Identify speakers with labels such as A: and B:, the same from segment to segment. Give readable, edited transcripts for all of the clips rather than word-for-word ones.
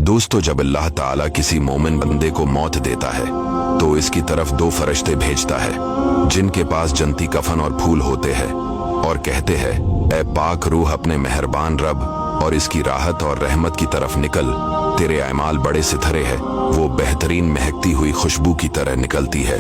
A: दोस्तों, जब अल्लाह ताला किसी मोमिन बंदे को मौत देता है तो इसकी तरफ दो फरिश्ते भेजता है जिनके पास जन्नती कफन और फूल होते हैं और कहते हैं, ऐ पाक रूह अपने मेहरबान रब और इसकी राहत और रहमत की तरफ निकल। तेरे अमाल बड़े सिथरे हैं, वो बेहतरीन महकती हुई खुशबू की तरह निकलती है।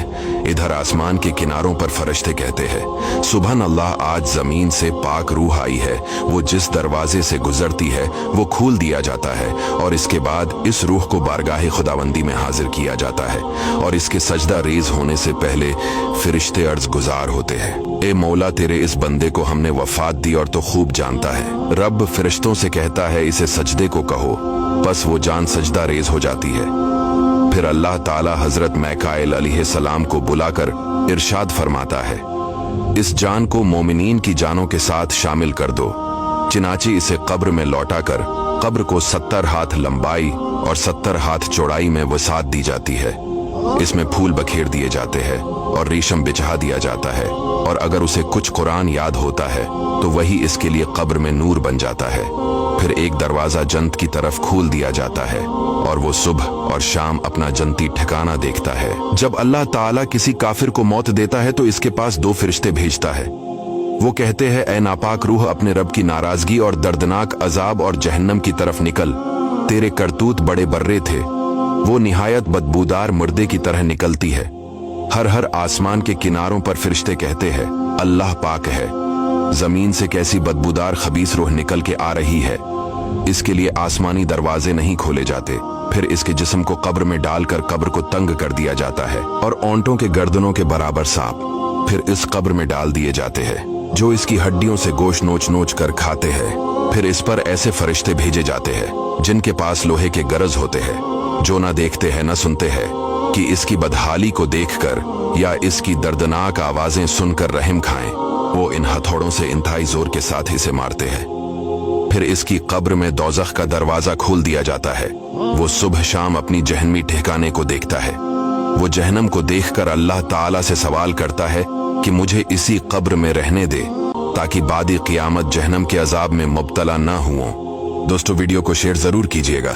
A: इधर आसमान के किनारों पर फरिश्ते कहते हैं, सुबहान अल्लाह, आज जमीन से पाक रूह आई है। वो जिस दरवाजे से गुजरती है वो खोल दिया जाता है और इसके बाद इस रूह को बारगाह खुदावंदी में हाजिर किया जाता है और इसके सजदा रेज होने से पहले फरिश्ते अर्ज गुजार होते हैं, ए मौला, तेरे इस बंदे को हमने वफात दी और तो खूब जानता है। रब फरिश्तों से कहता है, इसे सजदे को कहो, बस वो जान सजदा रेज हो जाती है। फिर अल्लाह ताला हजरत मैकाइल अलैहिस्सलाम को बुलाकर इरशाद फरमाता है, इस जान को मोमिनीन की जानों के साथ शामिल कर दो। चिनाचे इसे कब्र में लौटाकर कब्र को 70 हाथ लंबाई और 70 हाथ चौड़ाई में वसात दी जाती है। इसमें फूल बखेर दिए जाते हैं और रेशम बिछा दिया जाता है और अगर उसे कुछ कुरान याद होता है तो वही इसके लिए कब्र में नूर बन जाता है। फिर एक दरवाजा जन्नत की तरफ खोल दिया जाता है और वो सुबह और शाम अपना जन्नती ठिकाना देखता है। जब अल्लाह ताला किसी काफिर को मौत देता है तो इसके पास दो फरिश्ते भेजता है। वो कहते हैं, ऐ नापाक रूह अपने रब की नाराजगी और दर्दनाक अजाब और जहन्नम की तरफ निकल। तेरे करतूत बड़े बर्रे थे, वो निहायत बदबूदार मुर्दे की तरह निकलती है। हर आसमान के किनारों पर फरिश्ते कहते हैं, अल्लाह पाक है, जमीन से कैसी बदबूदार खबीस रूह निकल के आ रही है। इसके लिए आसमानी दरवाजे नहीं खोले जाते। फिर इसके जिस्म को कब्र में डालकर कब्र को तंग कर दिया जाता है और ओंटों के गर्दनों के बराबर सांप फिर इस कब्र में डाल दिए जाते हैं जो इसकी हड्डियों से गोश्त नोच नोच कर खाते हैं। फिर इस पर ऐसे फरिश्ते भेजे जाते हैं जिनके पास लोहे के गरज होते हैं, जो ना देखते हैं न सुनते हैं, कि इसकी बदहाली को देखकर या इसकी दर्दनाक आवाजें सुनकर रहम खाएं। वो इन हथौड़ों से इंतहाई जोर के साथ इसे मारते हैं। फिर इसकी कब्र में दोज़ख का दरवाजा खोल दिया जाता है। वो सुबह शाम अपनी जहन्नमी ठिकाने को देखता है। वो जहन्नम को देखकर अल्लाह ताला से सवाल करता है कि मुझे इसी कब्र में रहने दे ताकि बादी क़ियामत जहन्नम के अजाब में मुब्तला ना हुओं। दोस्तों, वीडियो को शेयर जरूर कीजिएगा।